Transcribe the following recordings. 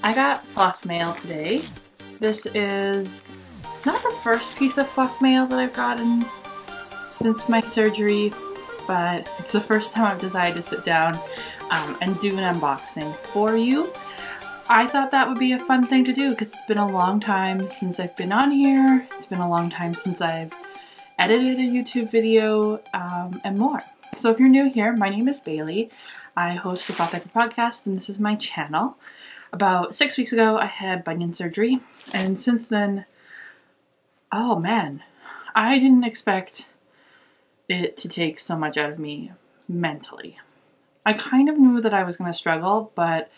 I got Fluff mail today. This is not the first piece of Fluff mail that I've gotten since my surgery, but it's the first time I've decided to sit down and do an unboxing for you. I thought that would be a fun thing to do because it's been a long time since I've been on here. It's been a long time since I've edited a YouTube video and more. So if you're new here, my name is Bailey. I host the Cloth Diaper Podcast and this is my channel. About 6 weeks ago, I had bunion surgery, and since then, oh man, I didn't expect it to take so much out of me mentally. I kind of knew that I was going to struggle, but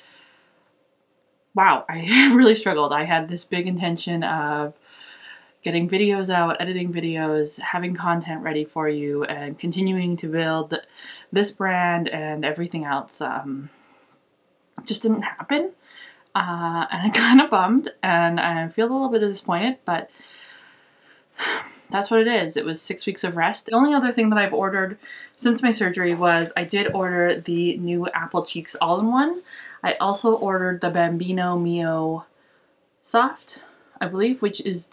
wow, I really struggled. I had this big intention of getting videos out, editing videos, having content ready for you, and continuing to build this brand and everything else. Just didn't happen. And I'm kind of bummed and I feel a little bit disappointed, but that's what it is. It was 6 weeks of rest. The only other thing that I've ordered since my surgery was I did order the new AppleCheeks all-in-one. I also ordered the Bambino miosoft, I believe, which is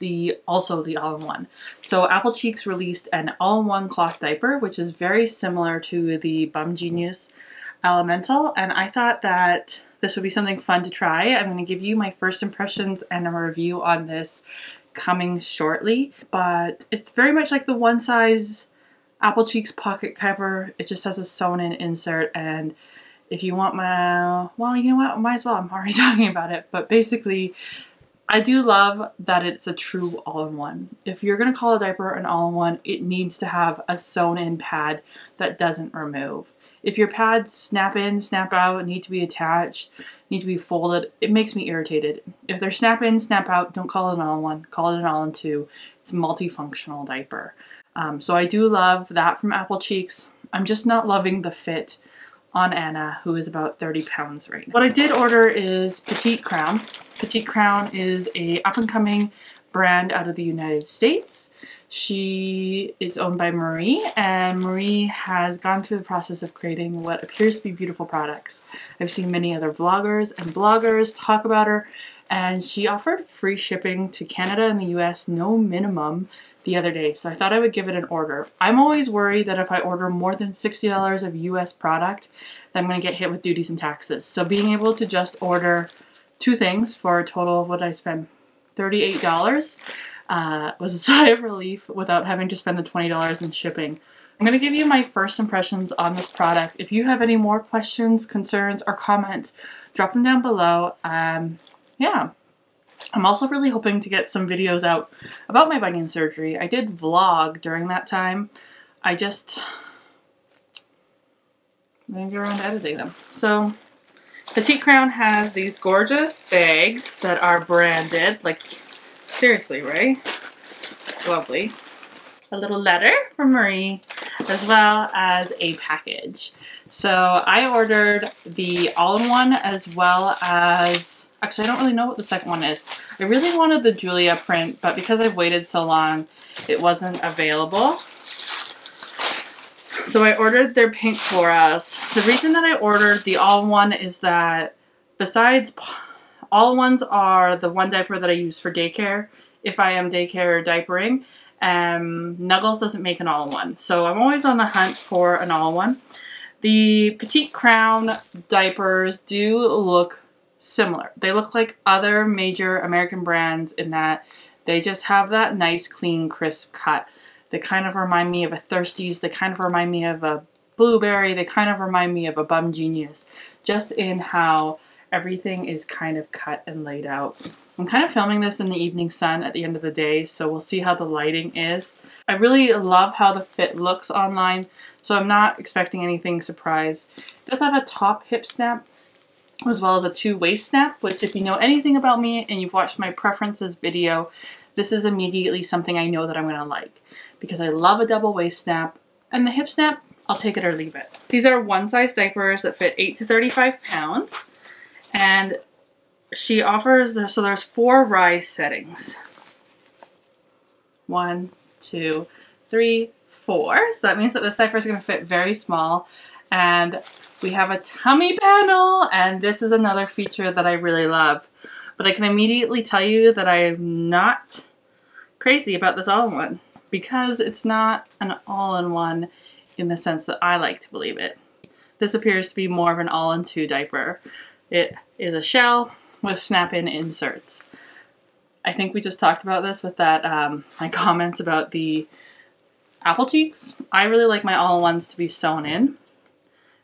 also the all-in-one. So AppleCheeks released an all-in-one cloth diaper, which is very similar to the bunion elemental, and I thought that this would be something fun to try. I'm going to give you my first impressions and a review on this coming shortly, but it's very much like the one size AppleCheeks pocket cover. It just has a sewn in insert, and if you want well, you know what, might as well, I'm already talking about it, but basically I do love that it's a true all-in-one. If you're going to call a diaper an all-in-one, it needs to have a sewn in pad that doesn't remove. If your pads snap in, snap out, need to be attached, need to be folded, it makes me irritated. If they're snap in, snap out, don't call it an all-in-one, call it an all-in-two. It's a multifunctional diaper. So I do love that from AppleCheeks. I'm just not loving the fit on Anna, who is about 30 pounds right now. What I did order is Petite Crown. Petite Crown is a up-and-coming brand out of the United States. It's owned by Marie, and Marie has gone through the process of creating what appears to be beautiful products. I've seen many other vloggers and bloggers talk about her, and she offered free shipping to Canada and the US, no minimum, the other day, so I thought I would give it an order. I'm always worried that if I order more than $60 of US product, that I'm going to get hit with duties and taxes. So being able to just order 2 things for a total of what I spent, $38, was a sigh of relief without having to spend the $20 in shipping. I'm going to give you my first impressions on this product. If you have any more questions, concerns, or comments, drop them down below. Yeah. I'm also really hoping to get some videos out about my bunion surgery. I did vlog during that time. I didn't get around to editing them. So Petite Crown has these gorgeous bags that are branded, like seriously, right? Lovely. A little letter from Marie, as well as a package. So I ordered the all-in-one as well as, actually I don't really know what the second one is. I really wanted the Julia print, but because I've waited so long, it wasn't available. So I ordered their pink florals. The reason that I ordered the all-in-one is that besides all-in-ones are the one diaper that I use for daycare, if I am daycare diapering. Nuggles doesn't make an all-in-one, so I'm always on the hunt for an all-in-one. The Petite Crown diapers do look similar. They look like other major American brands in that they just have that nice, clean, crisp cut. They kind of remind me of a Thirsties. They kind of remind me of a Blueberry. They kind of remind me of a Bum Genius, just in how everything is kind of cut and laid out. I'm kind of filming this in the evening sun at the end of the day, so we'll see how the lighting is. I really love how the fit looks online, so I'm not expecting anything surprise. It does have a top hip snap as well as a 2 waist snap, which if you know anything about me and you've watched my preferences video, this is immediately something I know that I'm going to like because I love a double waist snap, and the hip snap, I'll take it or leave it. These are one size diapers that fit 8 to 35 pounds. And she offers, so there's 4 rise settings. 1, 2, 3, 4. So that means that this diaper is going to fit very small. And we have a tummy panel, and this is another feature that I really love. But I can immediately tell you that I am not crazy about this all-in-one, because it's not an all-in-one in the sense that I like to believe it. This appears to be more of an all-in-two diaper. It is a shell with snap-in inserts. I think we just talked about this with that my comments about the AppleCheeks. I really like my all-in-ones to be sewn in.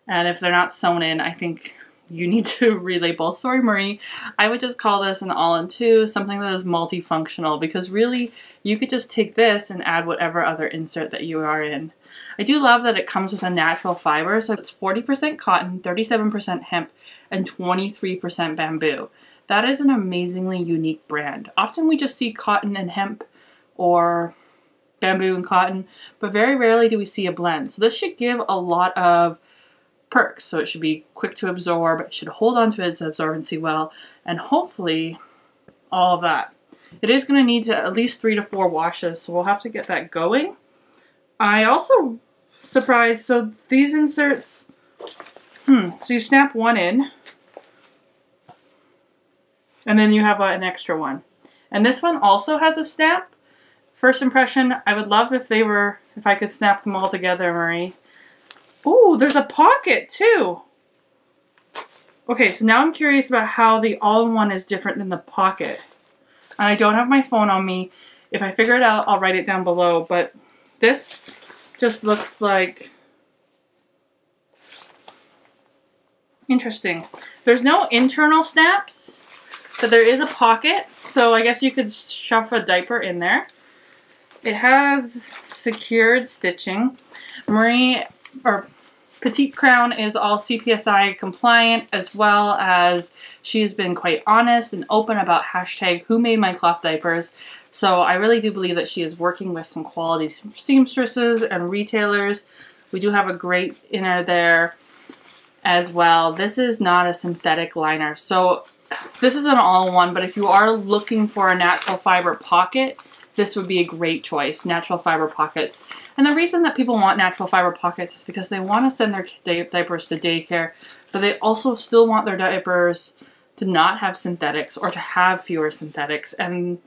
And if they're not sewn in, I think you need to relabel. Sorry, Marie. I would just call this an all-in-two, something that is multifunctional, because really you could just take this and add whatever other insert that you are in. I do love that it comes with a natural fiber, so it's 40% cotton, 37% hemp, and 23% bamboo. That is an amazingly unique brand. Often we just see cotton and hemp or bamboo and cotton, but very rarely do we see a blend. So this should give a lot of perks. So it should be quick to absorb, it should hold on to its absorbency well, and hopefully all of that. It is going to need to at least 3 to 4 washes, so we'll have to get that going. I also surprised, so these inserts, so you snap one in, and then you have an extra one. And this one also has a snap. First impression, I would love if I could snap them all together, Marie. Ooh, there's a pocket too. Okay, so now I'm curious about how the all-in-one is different than the pocket. And I don't have my phone on me. If I figure it out, I'll write it down below, but this just looks like interesting. There's no internal snaps, but there is a pocket, so I guess you could shove a diaper in there. It has secured stitching. Petite Crown is all CPSI compliant, as well as she's been quite honest and open about hashtag #WhoMadeMyClothDiapers. So I really do believe that she is working with some quality seamstresses and retailers. We do have a great inner there as well. This is not a synthetic liner. So this is an all-in-one, but if you are looking for a natural fiber pocket, this would be a great choice, natural fiber pockets. And the reason that people want natural fiber pockets is because they want to send their diapers to daycare, but they also still want their diapers to not have synthetics or to have fewer synthetics, and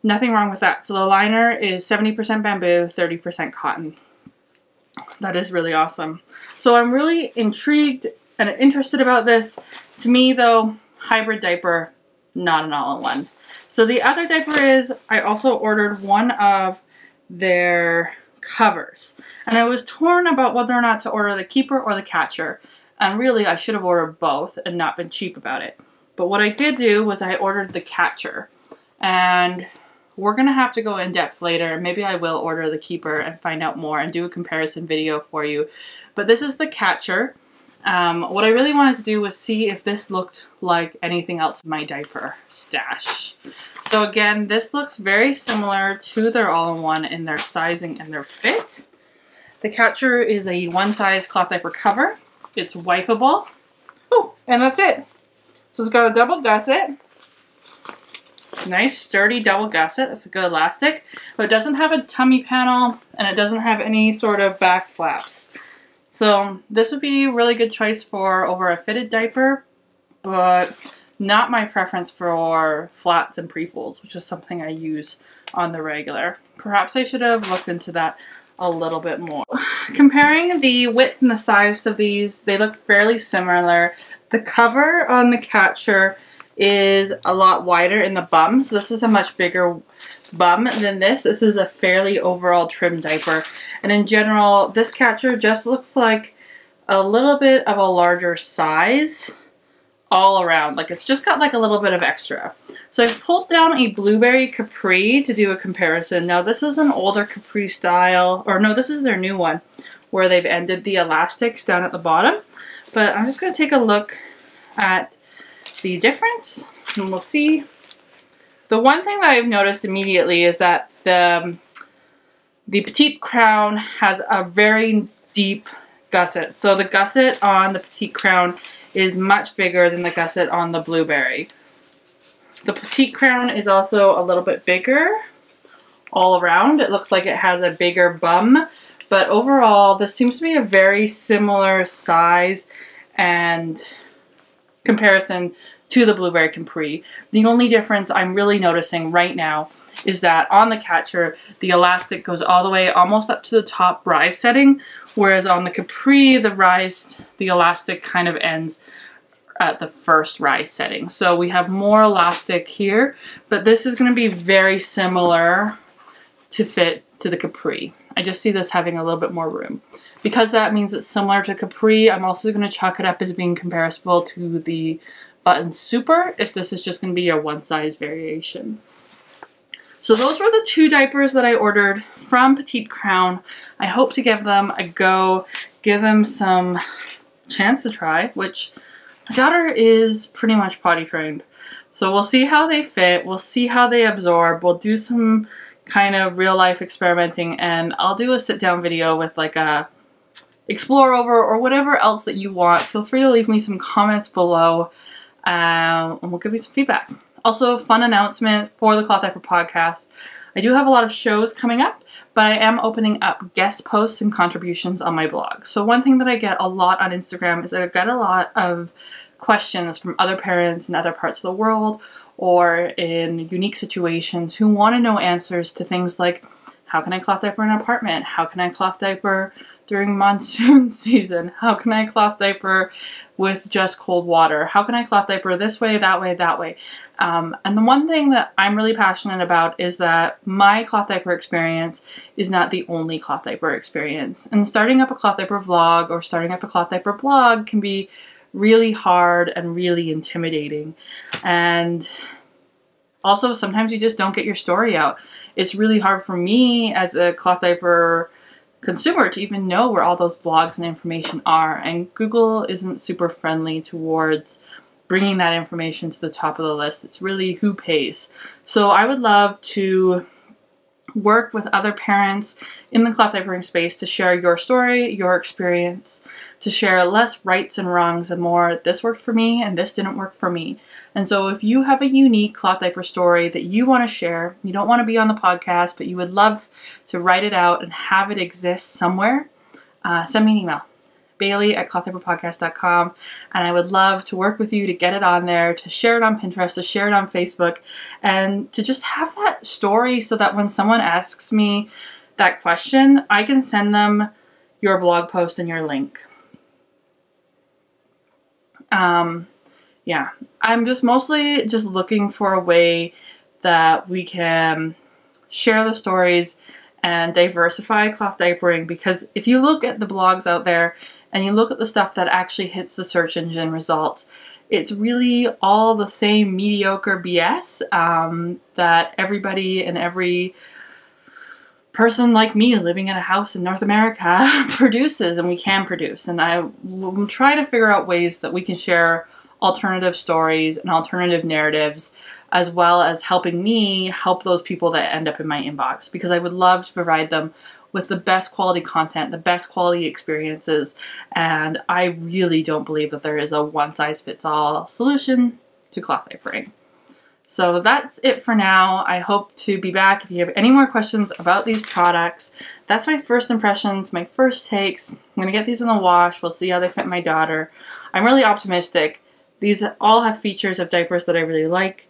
nothing wrong with that. So the liner is 70% bamboo, 30% cotton. That is really awesome. So I'm really intrigued and interested about this. To me though, hybrid diaper, not an all-in-one. So the other diaper is, I also ordered one of their covers. And I was torn about whether or not to order the keeper or the catcher. And really, I should have ordered both and not been cheap about it. But what I did do was I ordered the catcher. And we're going to have to go in depth later. Maybe I will order the keeper and find out more and do a comparison video for you. But this is the catcher. What I really wanted to do was see if this looked like anything else in my diaper stash. So again, this looks very similar to their all-in-one in their sizing and their fit. The catcher is a one-size cloth diaper cover. It's wipeable. Oh, and that's it. So it's got a double gusset. Nice sturdy double gusset. That's a good elastic. But it doesn't have a tummy panel, and it doesn't have any sort of back flaps. So this would be a really good choice for over a fitted diaper, but not my preference for flats and pre-folds, which is something I use on the regular. Perhaps I should have looked into that a little bit more. Comparing the width and the size of these, they look fairly similar. The cover on the catcher is a lot wider in the bum, so this is a much bigger bum than this. This is a fairly overall trim diaper. And in general, this catcher just looks like a little bit of a larger size all around. Like it's just got like a little bit of extra. So I've pulled down a blueberry capri to do a comparison. Now this is an older capri style, or no, this is their new one where they've ended the elastics down at the bottom. But I'm just going to take a look at the difference and we'll see. The one thing that I've noticed immediately is that the Petite Crown has a very deep gusset. So the gusset on the Petite Crown is much bigger than the gusset on the blueberry. The Petite Crown is also a little bit bigger all around. It looks like it has a bigger bum, But overall, this seems to be a very similar size and comparison to the Blueberry Capri. The only difference I'm really noticing right now is that on the Catcher, the elastic goes all the way almost up to the top rise setting, whereas on the Capri, the elastic kind of ends at the first rise setting. So we have more elastic here, but this is going to be very similar to fit to the Capri. I just see this having a little bit more room. Because that means it's similar to Capri, I'm also going to chalk it up as being comparable to the Button Super, if this is just going to be a one size variation. So those were the 2 diapers that I ordered from Petite Crown. I hope to give them a go, give them some chance to try, which my daughter is pretty much potty trained. So we'll see how they fit, we'll see how they absorb, we'll do some kind of real life experimenting, and I'll do a sit down video with like a explore over or whatever else that you want. Feel free to leave me some comments below and we'll give you some feedback. Also, fun announcement for the Cloth Diaper Podcast. I do have a lot of shows coming up, but I am opening up guest posts and contributions on my blog. So one thing that I get a lot on Instagram is I get a lot of questions from other parents in other parts of the world or in unique situations who want to know answers to things like, how can I cloth diaper in an apartment? How can I cloth diaper during monsoon season? How can I cloth diaper with just cold water? How can I cloth diaper this way, that way, that way? And the one thing that I'm really passionate about is that my cloth diaper experience is not the only cloth diaper experience. And starting up a cloth diaper vlog or starting up a cloth diaper blog can be really hard and really intimidating. And also sometimes you just don't get your story out. It's really hard for me as a cloth diaper consumer to even know where all those blogs and information are, and Google isn't super friendly towards bringing that information to the top of the list. It's really who pays. So I would love to work with other parents in the cloth diapering space to share your story, your experience, to share less rights and wrongs and more, this worked for me and this didn't work for me. And so if you have a unique cloth diaper story that you want to share, you don't want to be on the podcast, but you would love to write it out and have it exist somewhere, send me an email, Bailey@clothdiaperpodcast.com, and I would love to work with you to get it on there, to share it on Pinterest, to share it on Facebook, and to just have that story so that when someone asks me that question, I can send them your blog post and your link. Yeah, I'm just mostly just looking for a way that we can share the stories and diversify cloth diapering, because if you look at the blogs out there and you look at the stuff that actually hits the search engine results, it's really all the same mediocre BS that everybody and every person like me living in a house in North America produces and we can produce. And I'm trying to figure out ways that we can share alternative stories and alternative narratives, as well as helping me help those people that end up in my inbox, because I would love to provide them with the best quality content, the best quality experiences, and I really don't believe that there is a one-size-fits-all solution to cloth diapering. So that's it for now. I hope to be back if you have any more questions about these products. That's my first impressions, my first takes. I'm going to get these in the wash. We'll see how they fit my daughter. I'm really optimistic. These all have features of diapers that I really like.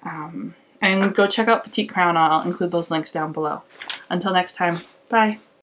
And go check out Petite Crown. I'll include those links down below. Until next time, bye.